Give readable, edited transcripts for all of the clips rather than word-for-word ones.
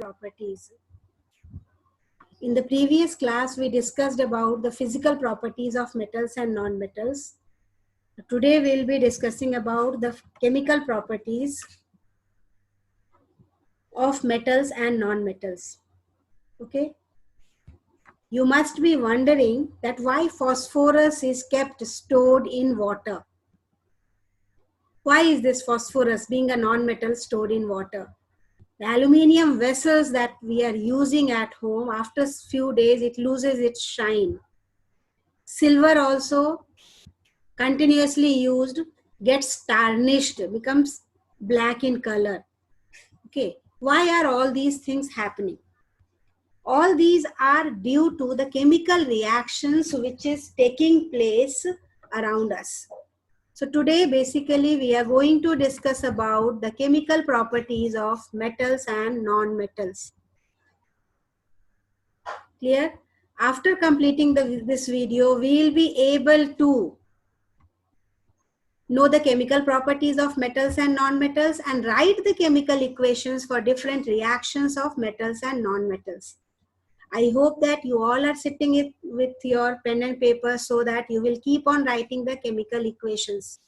properties. In the previous class, we discussed about the physical properties of metals and non-metals. Today, we'll be discussing about the chemical properties of metals and non-metals. Okay. You must be wondering that why phosphorus is kept stored in water. Why is this phosphorus, being a non-metal, stored in water? The aluminium vessels that we are using at home, after a few days, it loses its shine. Silver also, continuously used, gets tarnished, becomes black in color. Okay, why are all these things happening? All these are due to the chemical reactions which is taking place around us. So today basically we are going to discuss about the chemical properties of metals and non-metals. Clear? After completing this video, we will be able to know the chemical properties of metals and non-metals and write the chemical equations for different reactions of metals and non-metals. I hope that you all are sitting with your pen and paper so that you will keep on writing the chemical equations.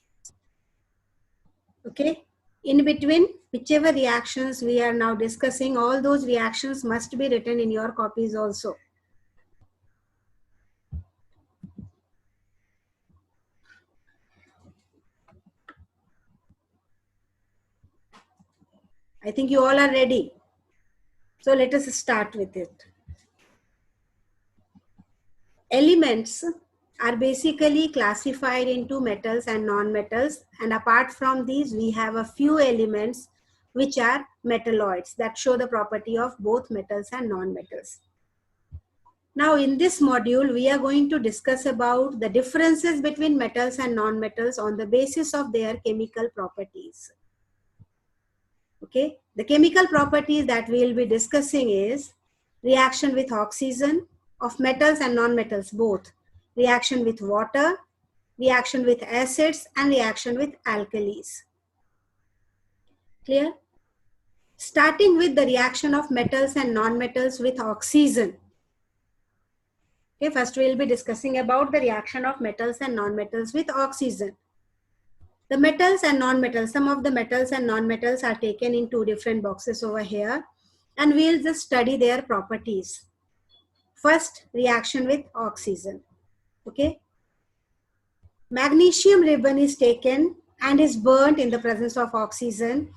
Okay? In between, whichever reactions we are now discussing, all those reactions must be written in your copies also. I think you all are ready. So let us start with it. Elements are basically classified into metals and non-metals, and apart from these we have a few elements which are metalloids that show the property of both metals and non-metals. Now in this module we are going to discuss about the differences between metals and non-metals on the basis of their chemical properties. Okay, the chemical properties that we will be discussing is reaction with oxygen of metals and non-metals both, reaction with water, reaction with acids, and reaction with alkalis. Clear? Starting with the reaction of metals and non-metals with oxygen. Okay, first we will be discussing about the reaction of metals and non-metals with oxygen. The metals and non-metals, some of the metals and non-metals are taken in two different boxes over here, and we'll just study their properties. First, reaction with oxygen. Okay. Magnesium ribbon is taken and is burnt in the presence of oxygen.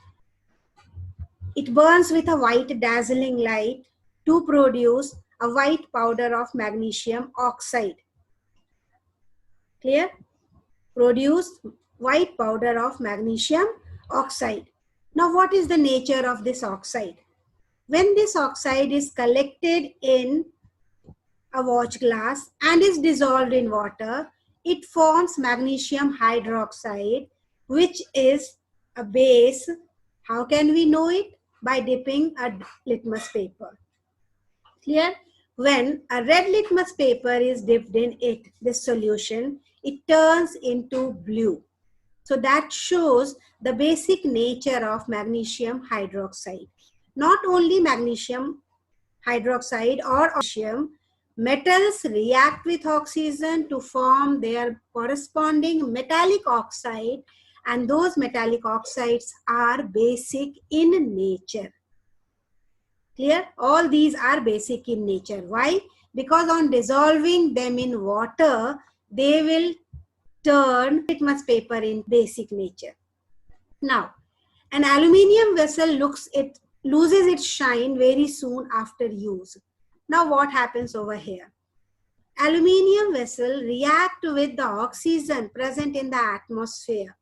It burns with a white dazzling light to produce a white powder of magnesium oxide. Clear? Produce white powder of magnesium oxide. Now, what is the nature of this oxide? When this oxide is collected in a watch glass and is dissolved in water, it forms magnesium hydroxide, which is a base. How can we know it? By dipping a litmus paper. Clear? When a red litmus paper is dipped in it, this solution, it turns into blue. So that shows the basic nature of magnesium hydroxide. Not only magnesium hydroxide or oxygen, metals react with oxygen to form their corresponding metallic oxide, and those metallic oxides are basic in nature. Clear? All these are basic in nature. Why? Because on dissolving them in water, they will turn litmus paper in basic nature. Now, an aluminium vessel loses its shine very soon after use. Now what happens over here? Aluminium vessel react with the oxygen present in the atmosphere.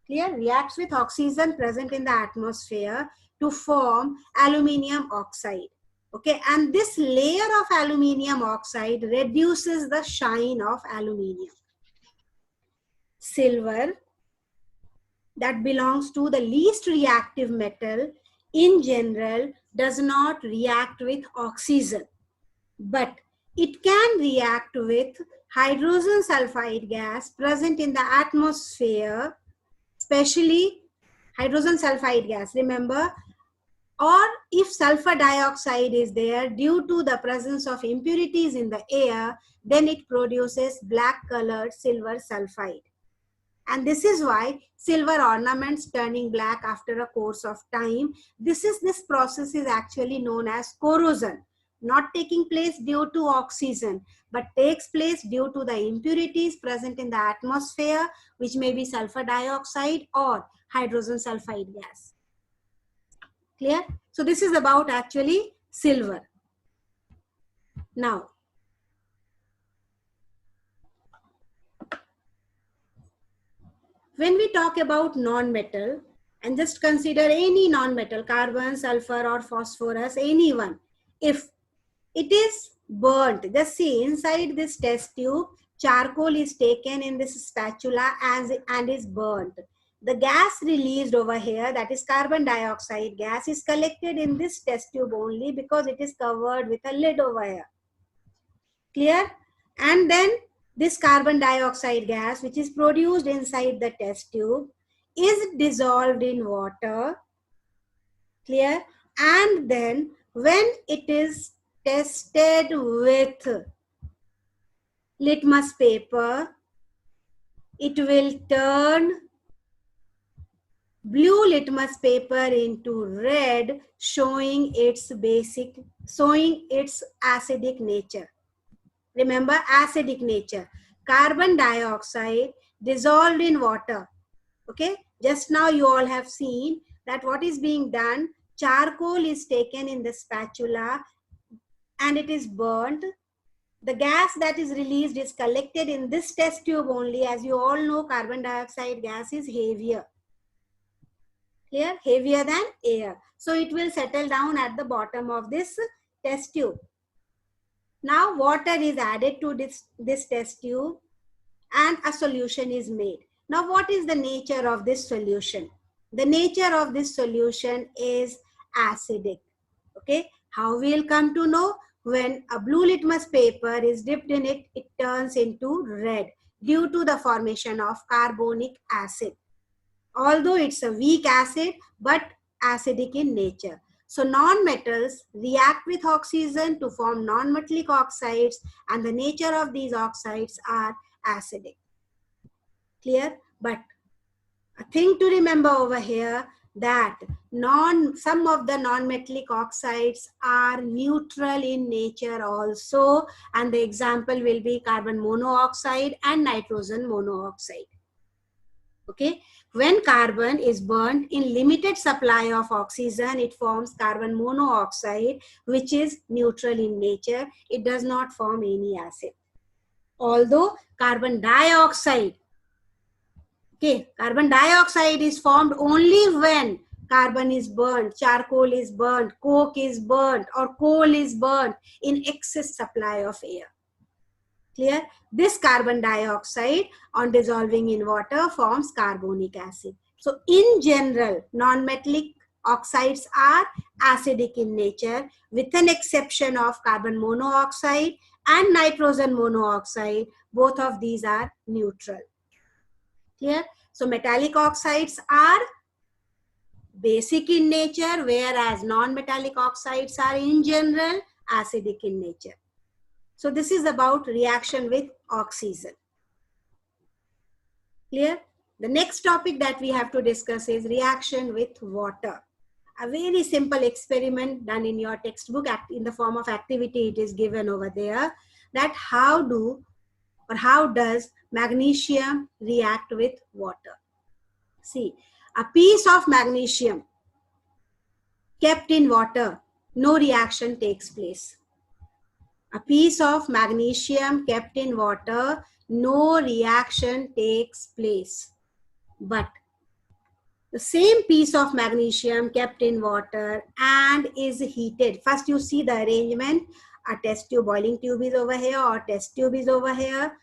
Clear? Reacts with oxygen present in the atmosphere to form aluminium oxide. Okay, and this layer of aluminium oxide reduces the shine of aluminium. Silver, that belongs to the least reactive metal, in general does not react with oxygen, but it can react with hydrogen sulfide gas present in the atmosphere, especially hydrogen sulfide gas. Remember, Or if sulfur dioxide is there due to the presence of impurities in the air, then it produces black colored silver sulfide. And this is why silver ornaments turning black after a course of time. This process is actually known as corrosion, not taking place due to oxygen, but takes place due to the impurities present in the atmosphere, which may be sulfur dioxide or hydrogen sulfide gas. Clear? So this is about actually silver. Now, when we talk about non-metal, and just consider any non-metal, carbon, sulfur or phosphorus, anyone, if it is burnt, just see inside this test tube, charcoal is taken in this spatula and is burnt. The gas released over here, that is carbon dioxide gas, is collected in this test tube only because it is covered with a lid over here. Clear? And then this carbon dioxide gas, which is produced inside the test tube, is dissolved in water. Clear? And then when it is tested with litmus paper, it will turn blue litmus paper into red, showing its acidic nature. Remember, acidic nature. Carbon dioxide dissolved in water. Okay, just now you all have seen that what is being done, charcoal is taken in the spatula and it is burnt. The gas that is released is collected in this test tube only. As you all know, carbon dioxide gas is heavier. Clear? Heavier than air. So it will settle down at the bottom of this test tube. Now water is added to this test tube and a solution is made. Now what is the nature of this solution? The nature of this solution is acidic. Okay, how we will come to know? When a blue litmus paper is dipped in it, it turns into red due to the formation of carbonic acid. Although it's a weak acid, but acidic in nature. So non-metals react with oxygen to form non-metallic oxides, and the nature of these oxides are acidic. Clear? But a thing to remember over here, that some of the non-metallic oxides are neutral in nature also, and the example will be carbon monoxide and nitrogen monoxide. Okay, when carbon is burnt in limited supply of oxygen, it forms carbon monoxide, which is neutral in nature. It does not form any acid. Although carbon dioxide, okay, carbon dioxide is formed only when carbon is burnt, charcoal is burnt, coke is burnt, or coal is burnt in excess supply of air. Clear? This carbon dioxide on dissolving in water forms carbonic acid. So in general, non-metallic oxides are acidic in nature, with an exception of carbon monoxide and nitrogen monoxide. Both of these are neutral. Clear? So metallic oxides are basic in nature, whereas non-metallic oxides are in general acidic in nature. So this is about reaction with oxygen. Clear? The next topic that we have to discuss is reaction with water. A very simple experiment done in your textbook in the form of activity. It is given over there, that how does magnesium react with water. See, a piece of magnesium kept in water, no reaction takes place. A piece of magnesium kept in water, no reaction takes place. But the same piece of magnesium kept in water and is heated. First you see the arrangement. A test tube, boiling tube is over here, or test tube is over here,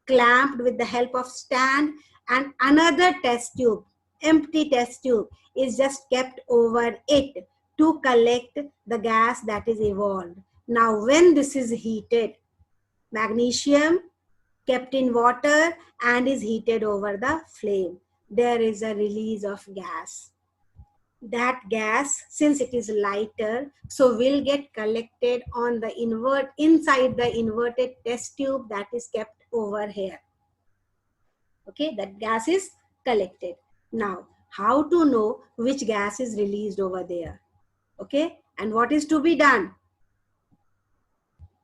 clamped with the help of stand, and another test tube, empty test tube, is just kept over it to collect the gas that is evolved. Now when this is heated, magnesium kept in water and is heated over the flame, there is a release of gas. that gas, since it is lighter, so will get collected on the inside the inverted test tube that is kept over here. Okay, that gas is collected. Now, how to know which gas is released over there? Okay, and what is to be done?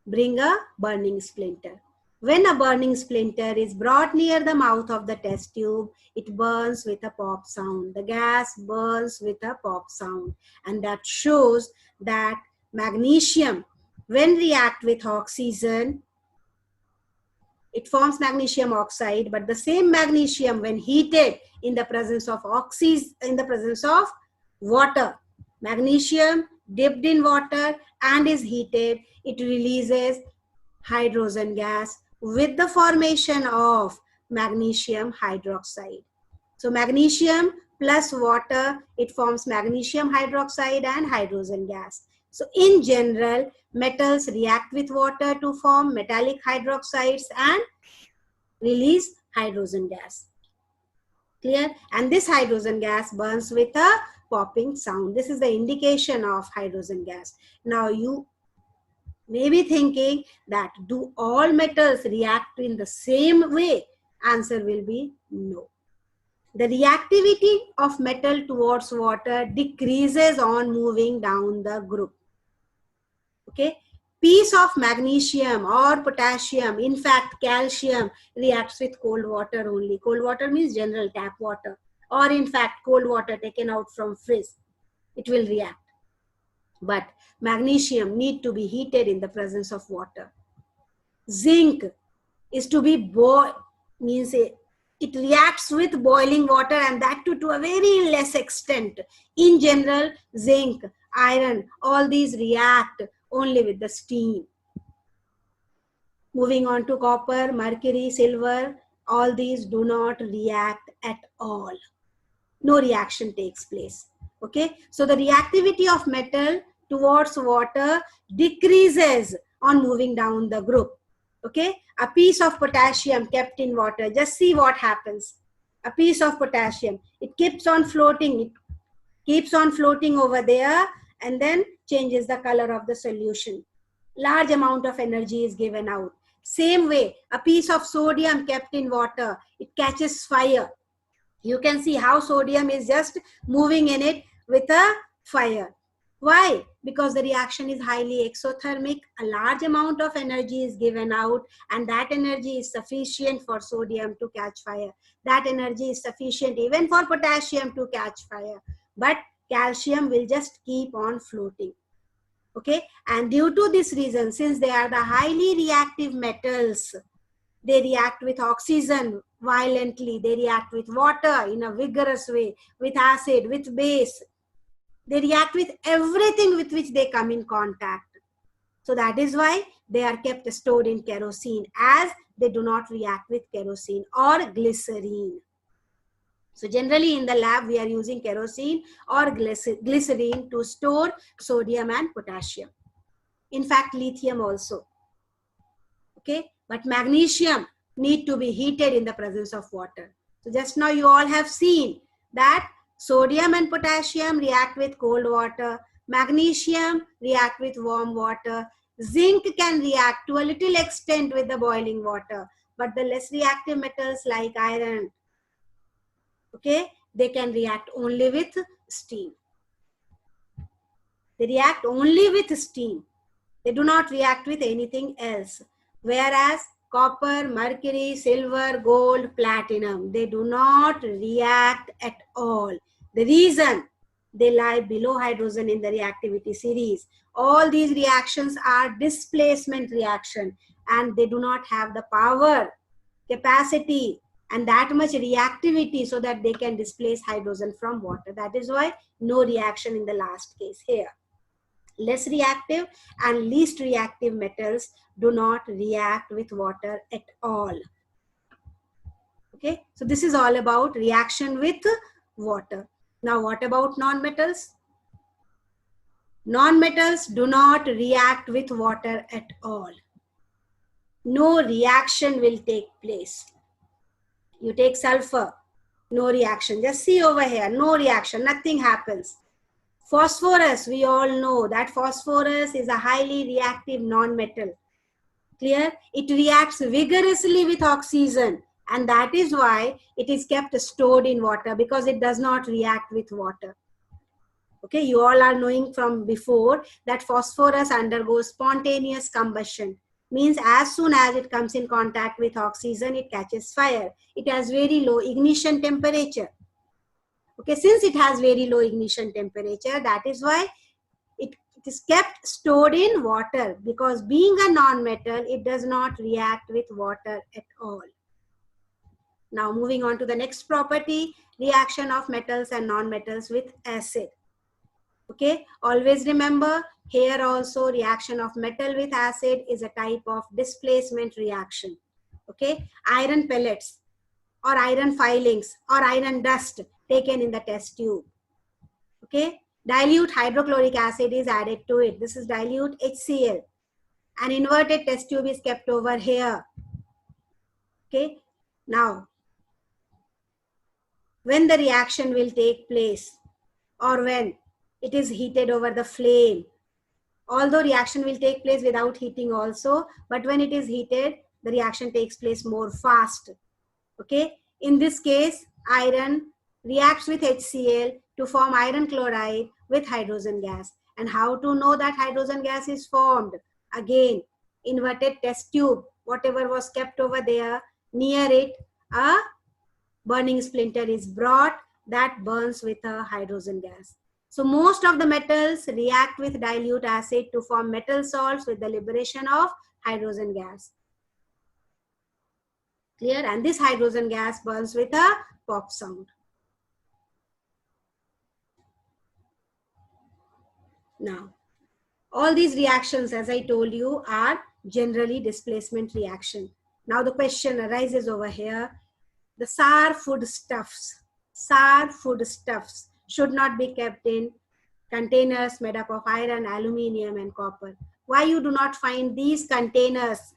Bring a burning splinter. When a burning splinter is brought near the mouth of the test tube, it burns with a pop sound. The gas burns with a pop sound, and that shows that magnesium, when react with oxygen, it forms magnesium oxide, but the same magnesium, when heated in the presence of water, magnesium dipped in water and is heated, it releases hydrogen gas with the formation of magnesium hydroxide. So magnesium plus water, it forms magnesium hydroxide and hydrogen gas. So in general, metals react with water to form metallic hydroxides and release hydrogen gas. Clear? And this hydrogen gas burns with a popping sound. This is the indication of hydrogen gas. Now you may be thinking that do all metals react in the same way? Answer will be no. The reactivity of metal towards water decreases on moving down the group. Okay, piece of magnesium or potassium, in fact calcium, reacts with cold water only. Cold water means general tap water, or in fact cold water taken out from fridge. It will react. But magnesium need to be heated in the presence of water. Zinc is to be means it reacts with boiling water, and that too to a very less extent. In general, zinc, iron, all these react only with the steam. Moving on to copper, mercury, silver, all these do not react at all. No reaction takes place. Okay, so the reactivity of metal towards water decreases on moving down the group. Okay, a piece of potassium kept in water, just see what happens. A piece of potassium, it keeps on floating, over there, and then changes the color of the solution. Large amount of energy is given out. Same way, a piece of sodium kept in water, it catches fire. You can see how sodium is just moving in it with a fire. Why? Because the reaction is highly exothermic. A large amount of energy is given out, and that energy is sufficient for sodium to catch fire. That energy is sufficient even for potassium to catch fire. But calcium will just keep on floating. Okay, and due to this reason, since they are the highly reactive metals, they react with oxygen violently, they react with water in a vigorous way, with acid, with base. They react with everything with which they come in contact. So that is why they are kept stored in kerosene, as they do not react with kerosene or glycerine. So generally in the lab, we are using kerosene or glycerine to store sodium and potassium. In fact, lithium also. Okay, but magnesium need to be heated in the presence of water. So just now you all have seen that sodium and potassium react with cold water. Magnesium react with warm water. Zinc can react to a little extent with the boiling water. But the less reactive metals like iron, okay, they can react only with steam. They react only with steam. They do not react with anything else. Whereas copper, mercury, silver, gold, platinum, they do not react at all. The reason, they lie below hydrogen in the reactivity series. All these reactions are displacement reaction, and they do not have the power, capacity, and that much reactivity so that they can displace hydrogen from water. That is why no reaction in the last case here. Less reactive and least reactive metals do not react with water at all. Okay, so this is all about reaction with water. Now what about non-metals? Non-metals do not react with water at all. No reaction will take place. You take sulfur, no reaction. Just see over here, no reaction, nothing happens. Phosphorus, we all know that phosphorus is a highly reactive non-metal. Clear? It reacts vigorously with oxygen, and that is why it is kept stored in water, because it does not react with water. Okay, you all are knowing from before that phosphorus undergoes spontaneous combustion. Means as soon as it comes in contact with oxygen, it catches fire. It has very low ignition temperature. Okay, since it has very low ignition temperature, that is why it is kept stored in water, because being a non-metal, it does not react with water at all. Now moving on to the next property, reaction of metals and non-metals with acid. Okay, always remember here also reaction of metal with acid is a type of displacement reaction. Okay, iron pellets or iron filings or iron dust taken in the test tube. Okay, dilute hydrochloric acid is added to it. This is dilute HCl. An inverted test tube is kept over here. Okay, now when the reaction will take place, or when it is heated over the flame, although reaction will take place without heating also, but when it is heated, the reaction takes place more fast. Okay, in this case, iron reacts with HCl to form iron chloride with hydrogen gas. And how to know that hydrogen gas is formed? Again, inverted test tube, whatever was kept over there, near it, a burning splinter is brought that burns with a hydrogen gas. So most of the metals react with dilute acid to form metal salts with the liberation of hydrogen gas. Clear? And this hydrogen gas burns with a pop sound. Now, all these reactions, as I told you, are generally displacement reaction. Now the question arises over here, the sour foodstuffs should not be kept in containers made up of iron, aluminium and copper. Why you do not find these containers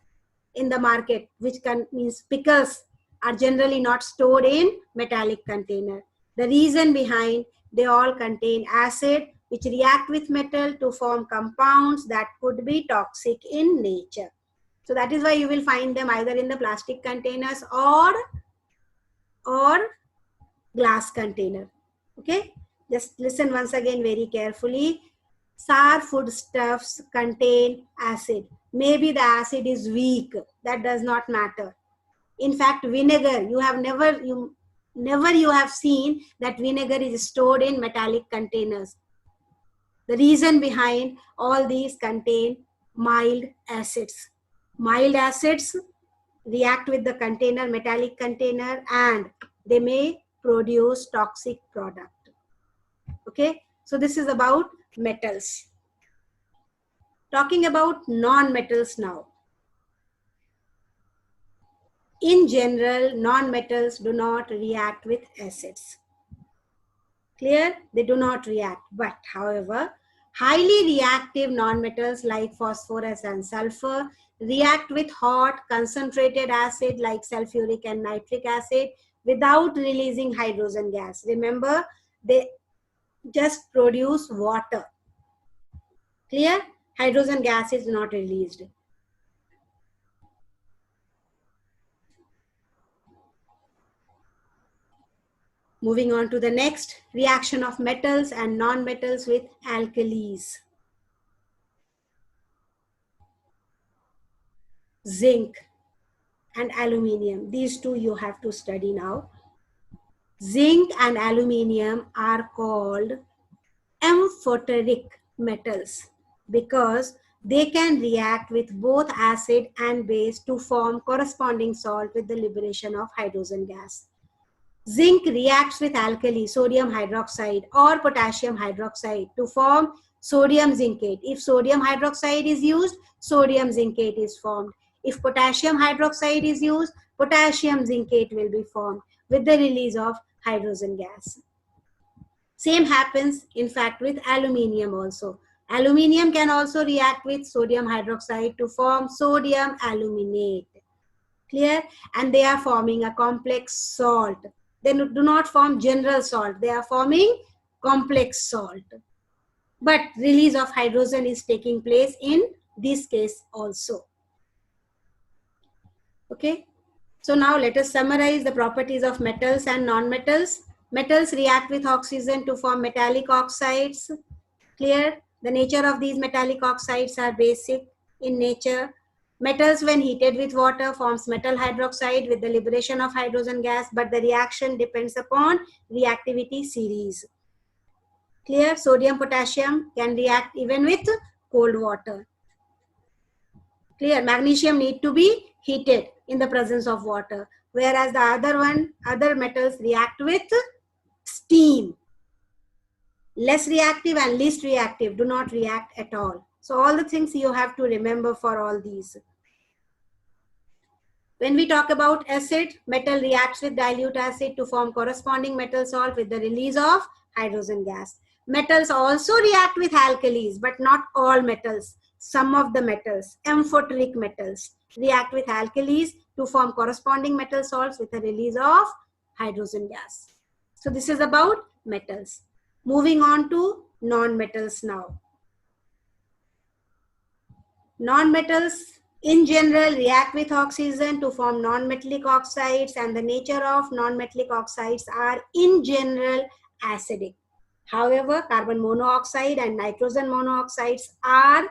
in the market, which means pickles are generally not stored in metallic container? The reason behind, they all contain acid which react with metal to form compounds that could be toxic in nature. So that is why you will find them either in the plastic containers or glass container. Okay, just listen once again very carefully. Sour foodstuffs contain acid. Maybe the acid is weak, that does not matter. In fact, vinegar, you have never seen that vinegar is stored in metallic containers. The reason behind, all these contain mild acids. Mild acids react with the container, metallic container, and they may produce toxic product. Okay, so this is about metals. Talking about non-metals now. In general, non-metals do not react with acids. Clear? They do not react. But however, highly reactive non-metals like phosphorus and sulfur react with hot concentrated acid like sulfuric and nitric acid without releasing hydrogen gas. Remember, they just produce water. Clear? Hydrogen gas is not released. Moving on to the next, reaction of metals and non-metals with alkalis. Zinc and aluminium. These two you have to study now. Zinc and aluminium are called amphoteric metals because they can react with both acid and base to form corresponding salt with the liberation of hydrogen gas. Zinc reacts with alkali, sodium hydroxide or potassium hydroxide to form sodium zincate. If sodium hydroxide is used, sodium zincate is formed. If potassium hydroxide is used, potassium zincate will be formed with the release of hydrogen gas. Same happens, in fact, with aluminium also. Aluminium can also react with sodium hydroxide to form sodium aluminate. Clear? And they are forming a complex salt. They do not form general salt. They are forming complex salt. but release of hydrogen is taking place in this case also. Okay. So now let us summarize the properties of metals and non-metals. Metals react with oxygen to form metallic oxides. Clear? The nature of these metallic oxides are basic in nature. Metals when heated with water forms metal hydroxide with the liberation of hydrogen gas, but the reaction depends upon reactivity series. Clear? Sodium potassium can react even with cold water. Clear? Magnesium need to be heated in the presence of water, whereas the other metals react with steam. Less reactive and least reactive do not react at all. So all the things you have to remember for all these. When we talk about acid, metal reacts with dilute acid to form corresponding metal salt with the release of hydrogen gas. Metals also react with alkalis, but not all metals. Some of the metals, amphoteric metals, react with alkalis to form corresponding metal salts with the release of hydrogen gas. So this is about metals. Moving on to non-metals now. Non-metals in general react with oxygen to form non-metallic oxides, and the nature of non-metallic oxides are in general acidic. However, carbon monoxide and nitrogen monoxides are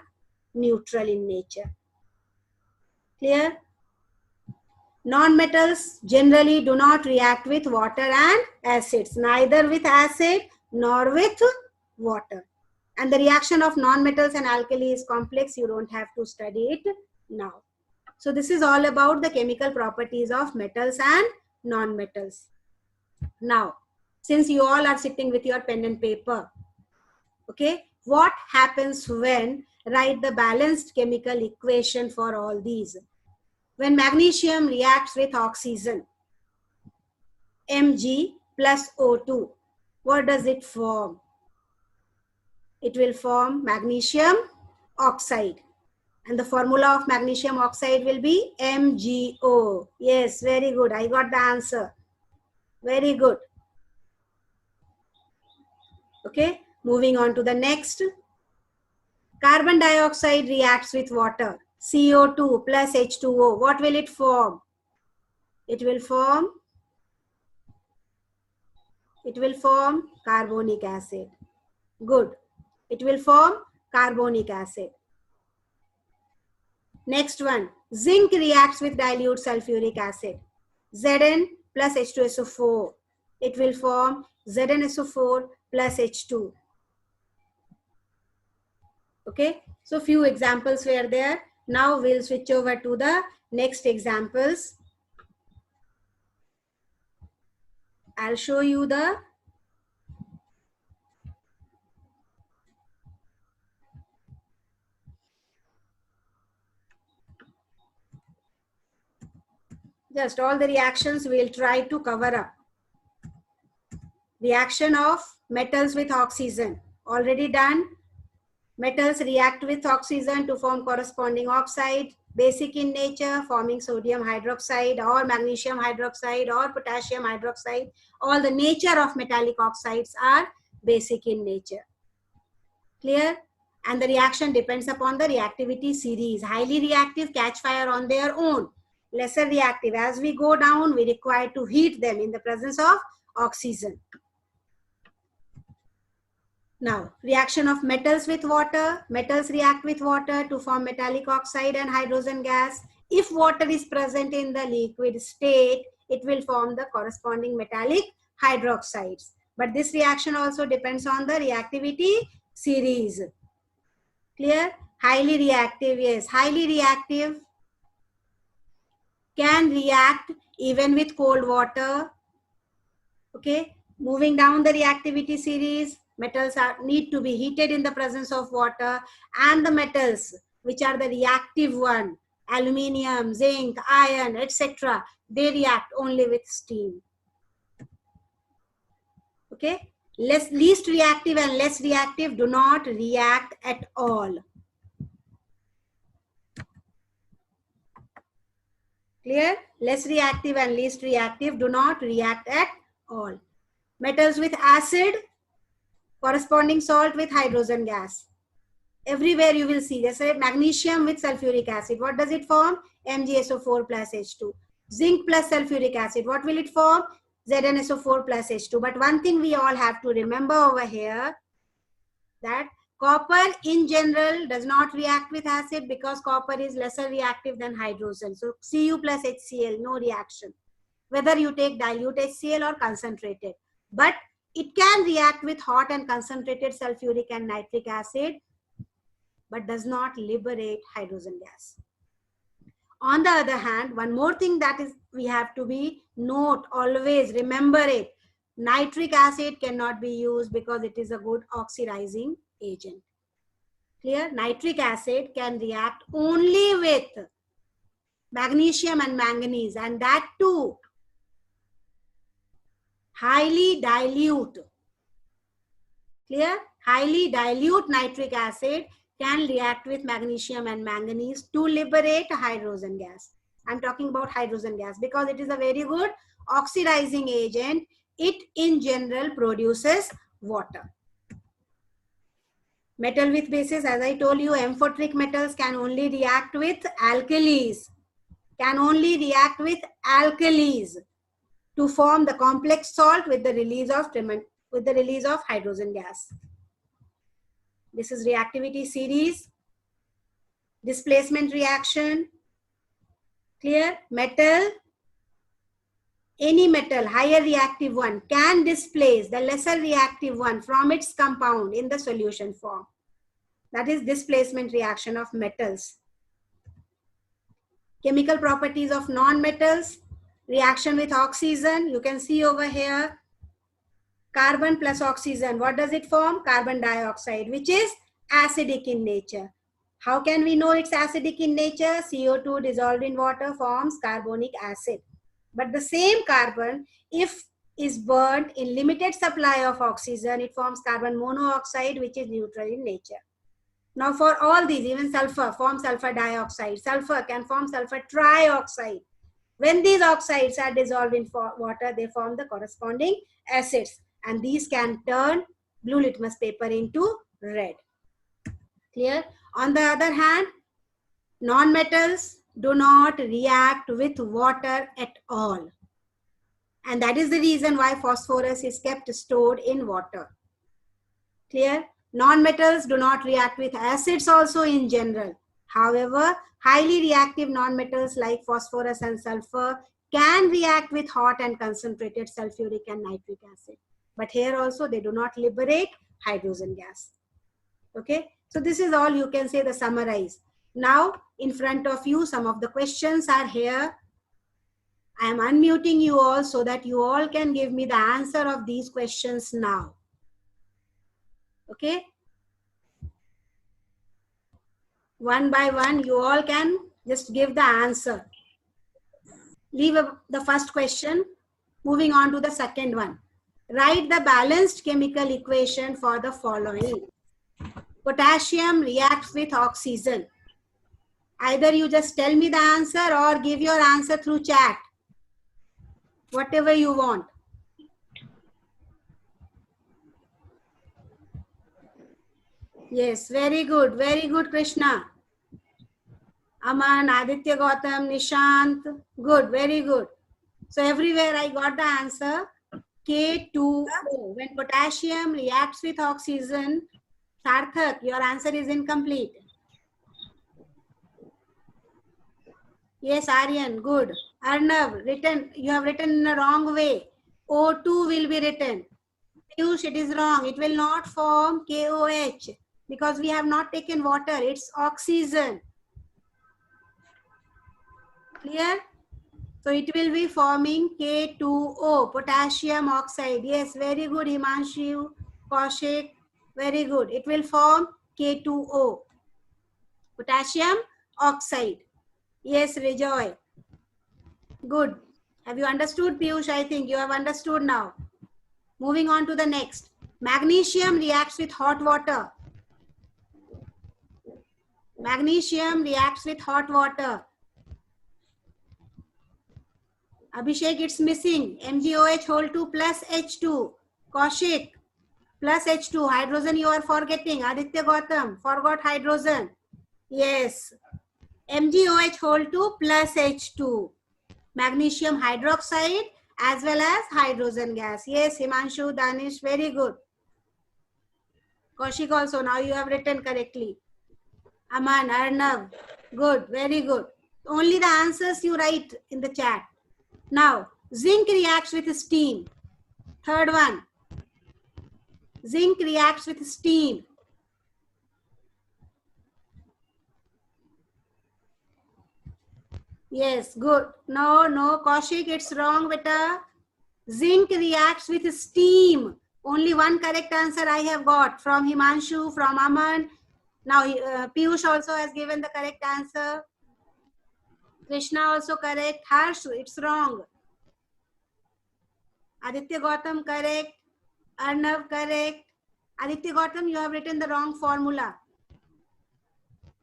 neutral in nature. Clear? Non-metals generally do not react with water and acids, neither with acid nor with water. And the reaction of non-metals and alkali is complex. You don't have to study it now. So this is all about the chemical properties of metals and non-metals. Now, since you all are sitting with your pen and paper, okay, what happens when write the balanced chemical equation for all these? When magnesium reacts with oxygen, Mg plus O2, what does it form? It will form magnesium oxide. And the formula of magnesium oxide will be MgO. Yes, very good. I got the answer. Very good. Okay, moving on to the next. Carbon dioxide reacts with water. CO2 plus H2O. What will it form? It will form carbonic acid. Good. It will form carbonic acid. Next one, zinc reacts with dilute sulfuric acid. Zn plus H2SO4. It will form ZnSO4 plus H2. Okay, so few examples were there. Now we'll switch over to the next examples. I'll show you the just all the reactions we'll try to cover up. Reaction of metals with oxygen, already done. Metals react with oxygen to form corresponding oxide, basic in nature, forming sodium hydroxide or magnesium hydroxide or potassium hydroxide. All the nature of metallic oxides are basic in nature. Clear? And the reaction depends upon the reactivity series. Highly reactive catch fire on their own. Lesser reactive, as we go down, we require to heat them in the presence of oxygen. Now, reaction of metals with water. Metals react with water to form metallic oxide and hydrogen gas. If water is present in the liquid state, it will form the corresponding metallic hydroxides. But this reaction also depends on the reactivity series. Clear? Highly reactive, yes. Highly reactive can react even with cold water. Okay, moving down the reactivity series, metals need to be heated in the presence of water, and the metals which are the reactive one, aluminium, zinc, iron, etc., they react only with steam. Okay, least reactive and less reactive do not react at all. Clear? Less reactive and least reactive do not react at all. Metals with acid corresponding salt with hydrogen gas. Everywhere you will see, just like magnesium with sulfuric acid. What does it form? MgSO4 plus H2. Zinc plus sulfuric acid. What will it form? ZnSO4 plus H2. But one thing we all have to remember over here, that copper in general does not react with acid because copper is lesser reactive than hydrogen. So Cu plus HCl, no reaction. Whether you take dilute HCl or concentrated. But it can react with hot and concentrated sulfuric and nitric acid, but does not liberate hydrogen gas. On the other hand, one more thing that is we have to be note, always remember it. Nitric acid cannot be used because it is a good oxidizing agent. Clear? Nitric acid can react only with magnesium and manganese, and that too highly dilute. Clear? Highly dilute nitric acid can react with magnesium and manganese to liberate hydrogen gas. I'm talking about hydrogen gas because it is a very good oxidizing agent. It in general produces water. Metal with bases, as I told you, amphoteric metals can only react with alkalis. Can only react with alkalis to form the complex salt with the release of hydrogen gas. This is reactivity series, displacement reaction. Clear? Metal, any metal, higher reactive one, can displace the lesser reactive one from its compound in the solution form. That is displacement reaction of metals. Chemical properties of non-metals, reaction with oxygen. You can see over here, carbon plus oxygen. What does it form? Carbon dioxide, which is acidic in nature. How can we know it's acidic in nature? CO2 dissolved in water forms carbonic acid. But the same carbon, if is burnt in limited supply of oxygen, it forms carbon monoxide, which is neutral in nature. Now for all these, even sulfur forms sulfur dioxide. Sulfur can form sulfur trioxide. When these oxides are dissolved in water, they form the corresponding acids. And these can turn blue litmus paper into red. Clear? On the other hand, non-metals do not react with water at all. And that is the reason why phosphorus is kept stored in water. Clear? Non-metals do not react with acids also in general. However, highly reactive non-metals like phosphorus and sulfur can react with hot and concentrated sulfuric and nitric acid. But here also they do not liberate hydrogen gas. Okay, so this is all you can say, the summarize. Now in front of you, some of the questions are here. I am unmuting you all so that you all can give me the answer of these questions now. Okay, one by one you all can just give the answer. Leave the first question. Moving on to the second one. Write the balanced chemical equation for the following. Potassium reacts with oxygen. Either you just tell me the answer or give your answer through chat. Whatever you want. Yes, very good, Krishna. Aman, Aditya Gautam, Nishant, good, very good. So everywhere I got the answer, K2O. When potassium reacts with oxygen, Sarthak, your answer is incomplete. Yes, Aryan, good. Arnav, you have written in a wrong way. O2 will be written. Piyush, it is wrong. It will not form KOH because we have not taken water. It's oxygen. Clear? So it will be forming K2O, potassium oxide. Yes, very good, Himanshu, Kaushik, very good. It will form K2O, potassium oxide. Yes, Rejoy. Good. Have you understood, Piyush? I think you have understood now. Moving on to the next. Magnesium reacts with hot water. Magnesium reacts with hot water. Abhishek, it's missing. MgOH whole 2 plus H2. Kaushik. plus H2. Hydrogen you are forgetting. Aditya Gautam forgot hydrogen. Yes. MgOH whole 2 plus H2. Magnesium hydroxide as well as hydrogen gas. Yes, Himanshu, Danish, very good. Kaushik also, now you have written correctly. Aman, Arnav, good, very good. Only the answers you write in the chat. Now, zinc reacts with steam. Third one. Zinc reacts with steam. Yes, good. No, Kaushik, it's wrong, beta. Zinc reacts with steam. Only one correct answer I have got from Himanshu, from Aman. Now, Piyush also has given the correct answer. Krishna also correct. Harsh, it's wrong. Aditya Gautam correct. Arnav correct. Aditya Gautam, you have written the wrong formula.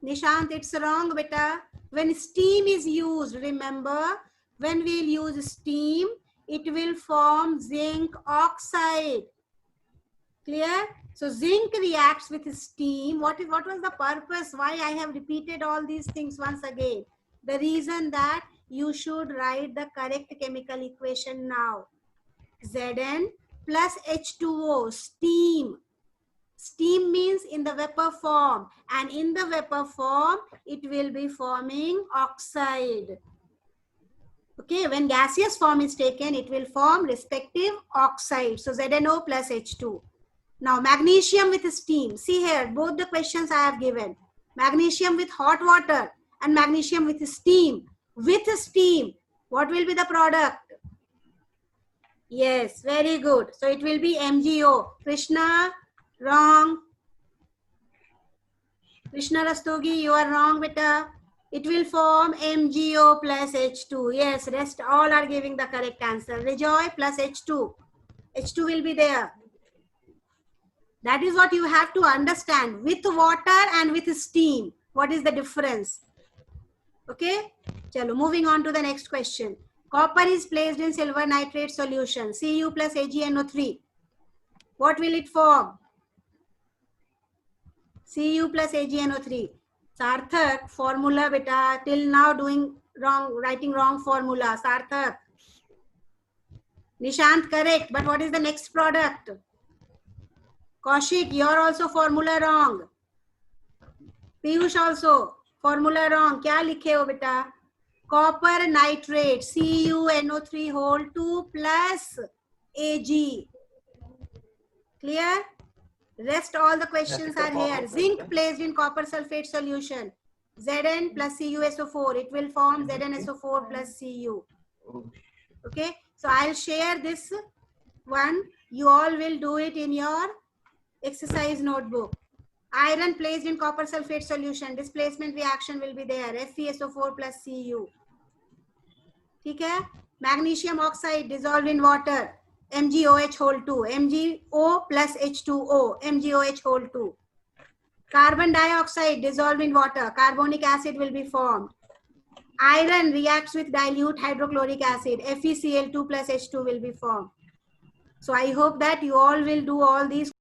Nishant, it's wrong, beta. When steam is used, remember, when we'll use steam, it will form zinc oxide. Clear? So zinc reacts with steam. What was the purpose? Why I have repeated all these things once again? The reason that you should write the correct chemical equation now. Zn plus H2O, steam. Steam means in the vapor form, and in the vapor form, it will be forming oxide. Okay, when gaseous form is taken, it will form respective oxide. So ZnO plus H2. Now magnesium with steam. See here, both the questions I have given. Magnesium with hot water and magnesium with steam. With steam, what will be the product? Yes, very good. So it will be MgO. Krishna, wrong. Krishna Rastogi, you are wrong, beta. It will form MgO plus H2. Yes, rest all are giving the correct answer. Rejoy plus H2. H2 will be there. That is what you have to understand. With water and with steam, what is the difference? Okay? Chalo, moving on to the next question. Copper is placed in silver nitrate solution. Cu plus AgNO3. What will it form? Cu plus AgNO3. Sarthak, formula beta, till now doing wrong, writing wrong formula. Sarthak. Nishant, correct. But what is the next product? Kaushik, you're also formula wrong. Piyush also, formula wrong. क्या लिखे हो बेटा? Copper nitrate, CuNO3 whole 2 plus Ag. Clear? Rest all the questions are here. Zinc placed in copper sulfate solution. Zn plus CuSO4. It will form ZnSO4 plus Cu. Okay. So I'll share this one. You all will do it in your exercise notebook. Iron placed in copper sulfate solution. Displacement reaction will be there. FeSO4 plus Cu. ठीक है? Magnesium oxide dissolved in water. MgOH whole 2. MgO plus H2O. MgOH whole 2. Carbon dioxide dissolved in water. Carbonic acid will be formed. Iron reacts with dilute hydrochloric acid. FeCl2 plus H2 will be formed. So I hope that you all will do all these